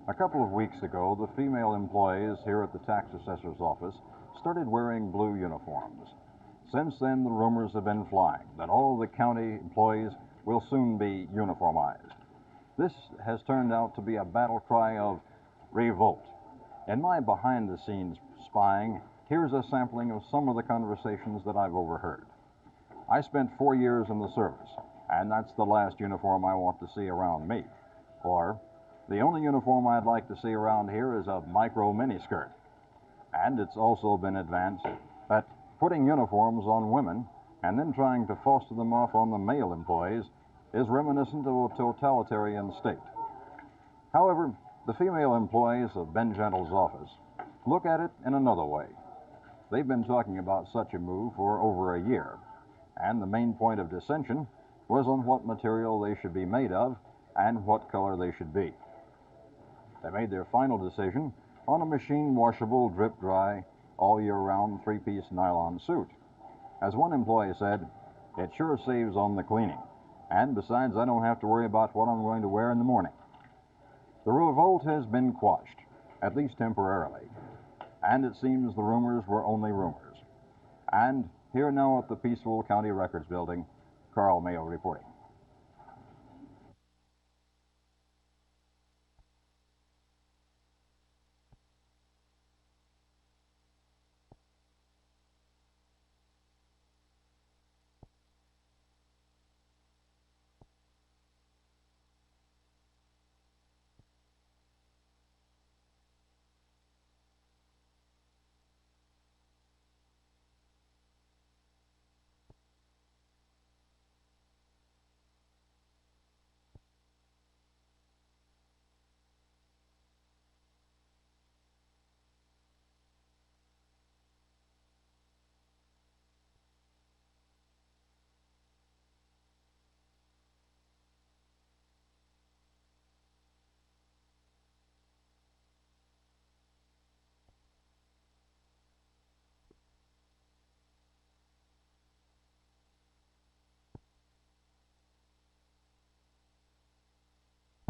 A couple of weeks ago, the female employees here at the tax assessor's office started wearing blue uniforms. Since then, the rumors have been flying that all the county employees will soon be uniformized. This has turned out to be a battle cry of revolt. In my behind-the-scenes spying, here's a sampling of some of the conversations that I've overheard. I spent 4 years in the service, and that's the last uniform I want to see around me. Or, the only uniform I'd like to see around here is a micro miniskirt. And it's also been advanced that putting uniforms on women and then trying to foster them off on the male employees is reminiscent of a totalitarian state. However, the female employees of Ben Gentle's office look at it in another way. They've been talking about such a move for over a year, and the main point of dissension was on what material they should be made of and what color they should be. They made their final decision on a machine-washable, drip-dry, all-year-round three-piece nylon suit. As one employee said, it sure saves on the cleaning, and besides, I don't have to worry about what I'm going to wear in the morning. The revolt has been quashed, at least temporarily, and it seems the rumors were only rumors. And here now at the peaceful County Records Building, Carl Mayo reporting.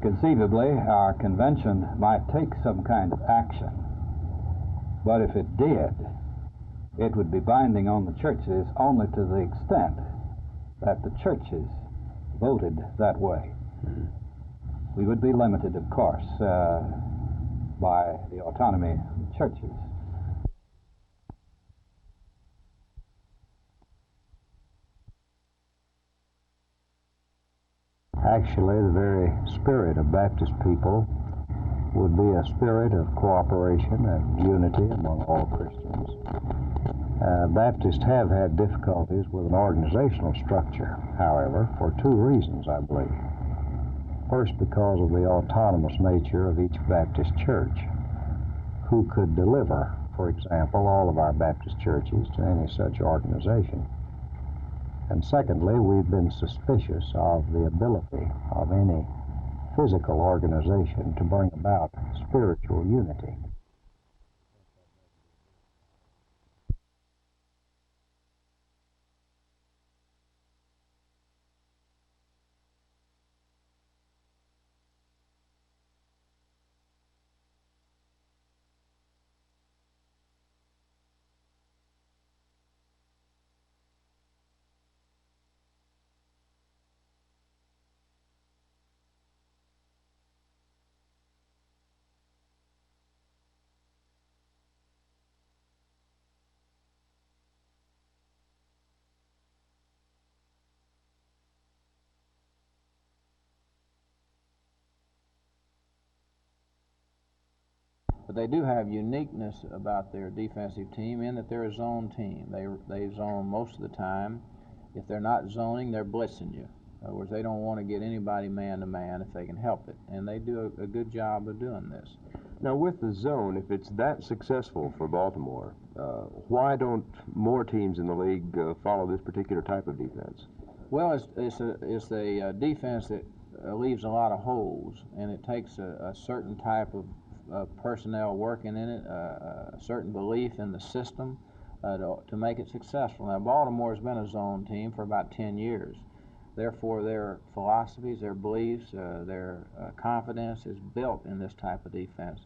Conceivably, our convention might take some kind of action, but if it did, it would be binding on the churches only to the extent that the churches voted that way. We would be limited, of course, by the autonomy of the churches. Actually, the very spirit of Baptist people would be a spirit of cooperation and unity among all Christians. Baptists have had difficulties with an organizational structure, however, for two reasons, I believe. First, because of the autonomous nature of each Baptist church, who could deliver, for example, all of our Baptist churches to any such organization. And secondly, we've been suspicious of the ability of any physical organization to bring about spiritual unity. But they do have uniqueness about their defensive team in that they're a zone team. They zone most of the time. If they're not zoning, they're blitzing you. In other words, they don't want to get anybody man-to-man if they can help it. And they do a good job of doing this. Now, with the zone, if it's that successful for Baltimore, why don't more teams in the league follow this particular type of defense? Well, it's a defense that leaves a lot of holes, and it takes a certain type of personnel working in it, a certain belief in the system to make it successful. Now, Baltimore has been a zone team for about 10 years. Therefore, their philosophies, their beliefs, their confidence is built in this type of defense.